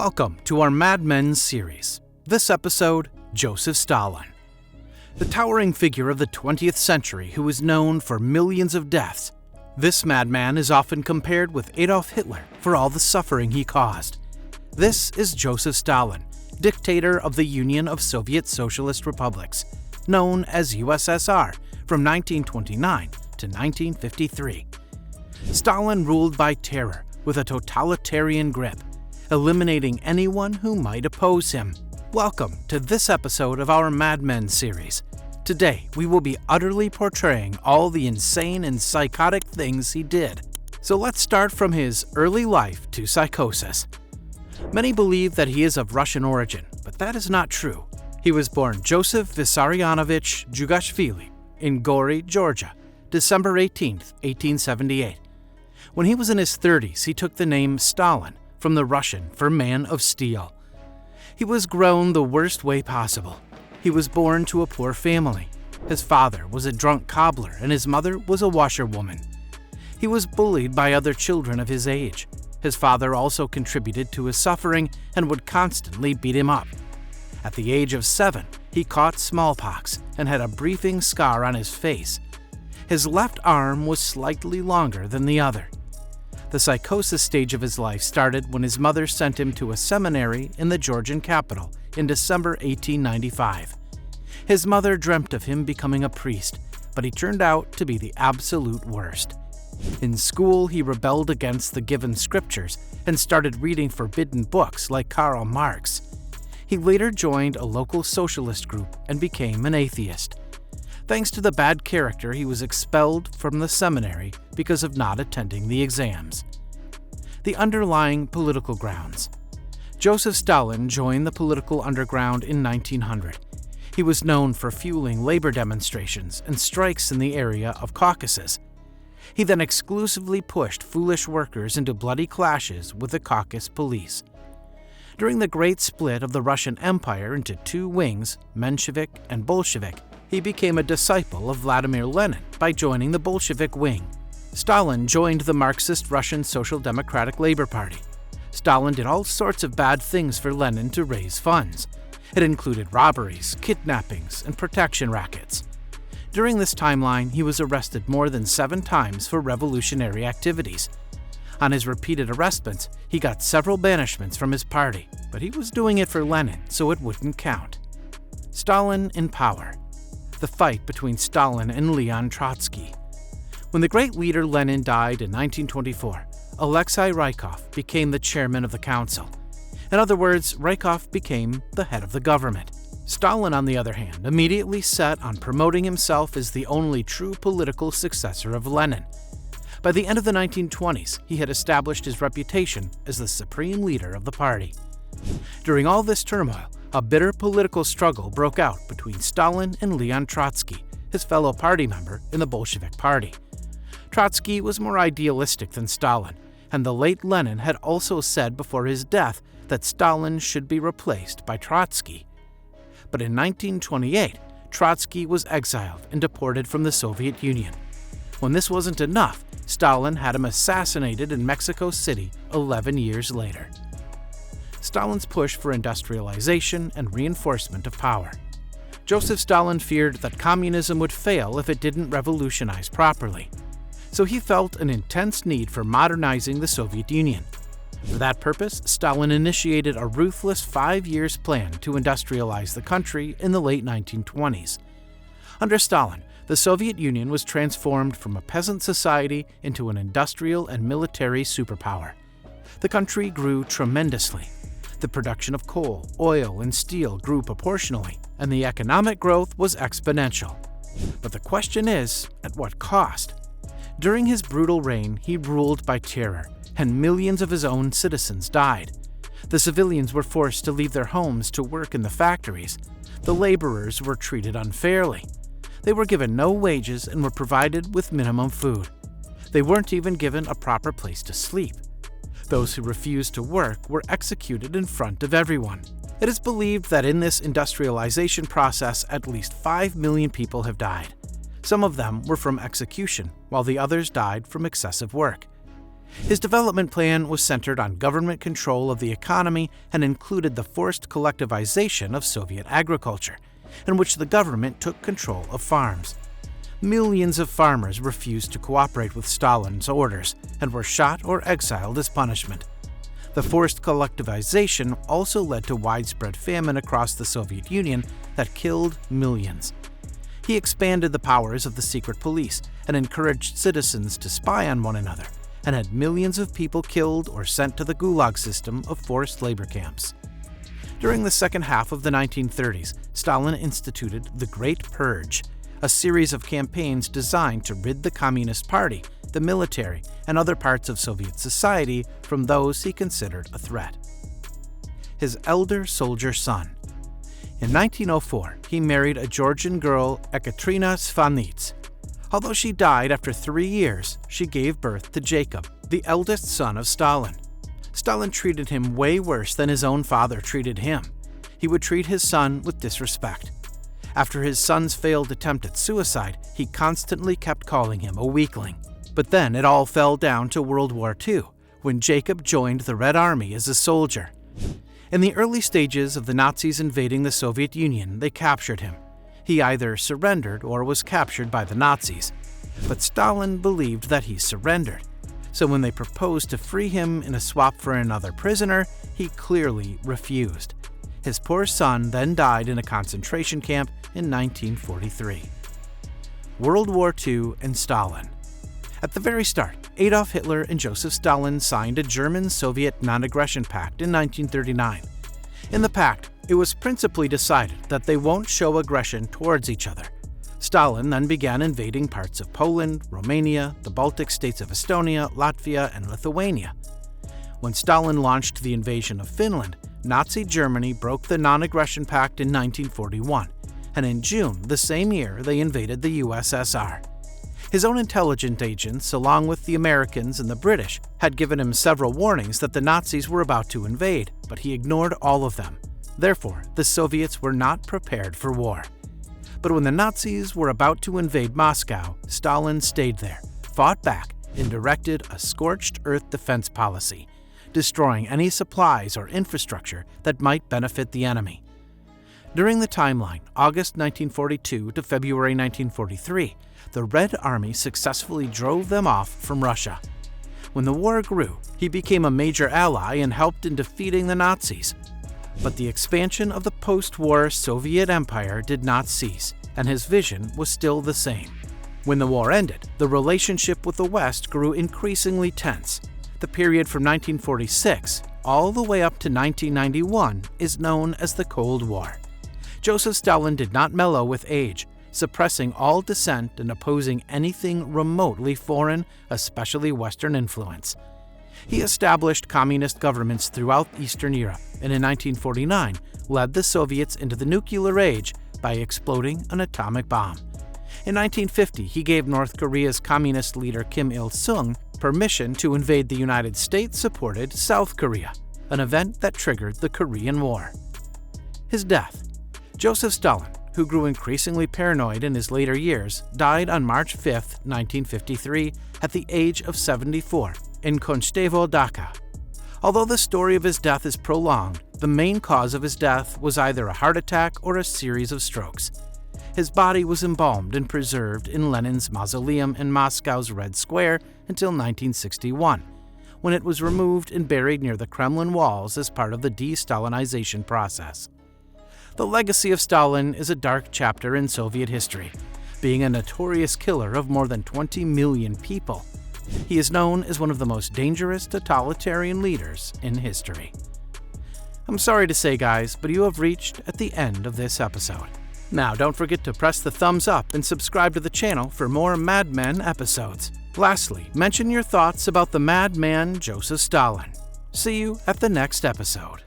Welcome to our Mad Men series. This episode, Josef Stalin. The towering figure of the 20th century who is known for millions of deaths, this madman is often compared with Adolf Hitler for all the suffering he caused. This is Josef Stalin, dictator of the Union of Soviet Socialist Republics, known as USSR from 1929 to 1953. Stalin ruled by terror with a totalitarian grip, eliminating anyone who might oppose him. Welcome to this episode of our Mad Men series. Today, we will be utterly portraying all the insane and psychotic things he did. So let's start from his early life to psychosis. Many believe that he is of Russian origin, but that is not true. He was born Joseph Vissarionovich Jugashvili in Gori, Georgia, December 18, 1878. When he was in his 30s, he took the name Stalin from the Russian for man of steel. He was grown the worst way possible. He was born to a poor family. His father was a drunk cobbler and his mother was a washerwoman. He was bullied by other children of his age. His father also contributed to his suffering and would constantly beat him up. At the age of 7, he caught smallpox and had a breathing scar on his face. His left arm was slightly longer than the other. The psychosis stage of his life started when his mother sent him to a seminary in the Georgian capital in December 1895. His mother dreamt of him becoming a priest, but he turned out to be the absolute worst. In school, he rebelled against the given scriptures and started reading forbidden books like Karl Marx. He later joined a local socialist group and became an atheist. Thanks to the bad character, he was expelled from the seminary because of not attending the exams. The underlying political grounds. Josef Stalin joined the political underground in 1900. He was known for fueling labor demonstrations and strikes in the area of Caucasus. He then exclusively pushed foolish workers into bloody clashes with the Caucasus police. During the Great Split of the Russian Empire into two wings, Menshevik and Bolshevik, he became a disciple of Vladimir Lenin by joining the Bolshevik wing. Stalin joined the Marxist Russian Social Democratic Labor Party. Stalin did all sorts of bad things for Lenin to raise funds. It included robberies, kidnappings, and protection rackets. During this timeline, he was arrested more than 7 times for revolutionary activities. On his repeated arrestments, he got several banishments from his party, but he was doing it for Lenin, so it wouldn't count. Stalin in power. The fight between Stalin and Leon Trotsky. When the great leader Lenin died in 1924, Alexei Rykov became the chairman of the council. In other words, Rykov became the head of the government. Stalin, on the other hand, immediately set on promoting himself as the only true political successor of Lenin. By the end of the 1920s, he had established his reputation as the supreme leader of the party. During all this turmoil, a bitter political struggle broke out between Stalin and Leon Trotsky, his fellow party member in the Bolshevik Party. Trotsky was more idealistic than Stalin, and the late Lenin had also said before his death that Stalin should be replaced by Trotsky. But in 1928, Trotsky was exiled and deported from the Soviet Union. When this wasn't enough, Stalin had him assassinated in Mexico City 11 years later. Stalin's push for industrialization and reinforcement of power. Joseph Stalin feared that communism would fail if it didn't revolutionize properly. So he felt an intense need for modernizing the Soviet Union. For that purpose, Stalin initiated a ruthless 5-year plan to industrialize the country in the late 1920s. Under Stalin, the Soviet Union was transformed from a peasant society into an industrial and military superpower. The country grew tremendously. The production of coal, oil, and steel grew proportionally, and the economic growth was exponential. But the question is, at what cost? During his brutal reign, he ruled by terror, and millions of his own citizens died. The civilians were forced to leave their homes to work in the factories. The laborers were treated unfairly. They were given no wages and were provided with minimum food. They weren't even given a proper place to sleep. Those who refused to work were executed in front of everyone. It is believed that in this industrialization process, at least 5 million people have died. Some of them were from execution, while the others died from excessive work. His development plan was centered on government control of the economy and included the forced collectivization of Soviet agriculture, in which the government took control of farms. Millions of farmers refused to cooperate with Stalin's orders and were shot or exiled as punishment. The forced collectivization also led to widespread famine across the Soviet Union that killed millions. He expanded the powers of the secret police and encouraged citizens to spy on one another, and had millions of people killed or sent to the Gulag system of forced labor camps. During the second half of the 1930s, Stalin instituted the Great Purge, a series of campaigns designed to rid the Communist Party, the military, and other parts of Soviet society from those he considered a threat. His elder soldier son. In 1904, he married a Georgian girl, Ekaterina Svanitz. Although she died after 3 years, she gave birth to Jacob, the eldest son of Stalin. Stalin treated him way worse than his own father treated him. He would treat his son with disrespect. After his son's failed attempt at suicide, he constantly kept calling him a weakling. But then it all fell down to World War II, when Jacob joined the Red Army as a soldier. In the early stages of the Nazis invading the Soviet Union, they captured him. He either surrendered or was captured by the Nazis. But Stalin believed that he surrendered. So when they proposed to free him in a swap for another prisoner, he clearly refused. His poor son then died in a concentration camp in 1943. World War II and Stalin. At the very start, Adolf Hitler and Joseph Stalin signed a German-Soviet non-aggression pact in 1939. In the pact, it was principally decided that they won't show aggression towards each other. Stalin then began invading parts of Poland, Romania, the Baltic states of Estonia, Latvia, and Lithuania. When Stalin launched the invasion of Finland, Nazi Germany broke the non-aggression pact in 1941, and in June the same year they invaded the USSR. His own intelligence agents, along with the Americans and the British, had given him several warnings that the Nazis were about to invade, but he ignored all of them. Therefore, the Soviets were not prepared for war. But when the Nazis were about to invade Moscow, Stalin stayed there, fought back, and directed a scorched earth defense policy, destroying any supplies or infrastructure that might benefit the enemy. During the timeline, August 1942 to February 1943, the Red Army successfully drove them off from Russia. When the war grew, he became a major ally and helped in defeating the Nazis. But the expansion of the post-war Soviet Empire did not cease, and his vision was still the same. When the war ended, the relationship with the West grew increasingly tense. The period from 1946 all the way up to 1991 is known as the Cold War. Joseph Stalin did not mellow with age, suppressing all dissent and opposing anything remotely foreign, especially Western influence. He established communist governments throughout Eastern Europe, and in 1949 led the Soviets into the nuclear age by exploding an atomic bomb. In 1950, he gave North Korea's communist leader Kim Il-sung permission to invade the United States-supported South Korea, an event that triggered the Korean War. His death. Joseph Stalin, who grew increasingly paranoid in his later years, died on March 5, 1953, at the age of 74, in Konstevo, Dhaka. Although the story of his death is prolonged, the main cause of his death was either a heart attack or a series of strokes. His body was embalmed and preserved in Lenin's mausoleum in Moscow's Red Square until 1961, when it was removed and buried near the Kremlin walls as part of the de-Stalinization process. The legacy of Stalin is a dark chapter in Soviet history, being a notorious killer of more than 20 million people. He is known as one of the most dangerous totalitarian leaders in history. I'm sorry to say, guys, but you have reached at the end of this episode. Now, don't forget to press the thumbs up and subscribe to the channel for more Mad Men episodes. Lastly, mention your thoughts about the madman Joseph Stalin. See you at the next episode.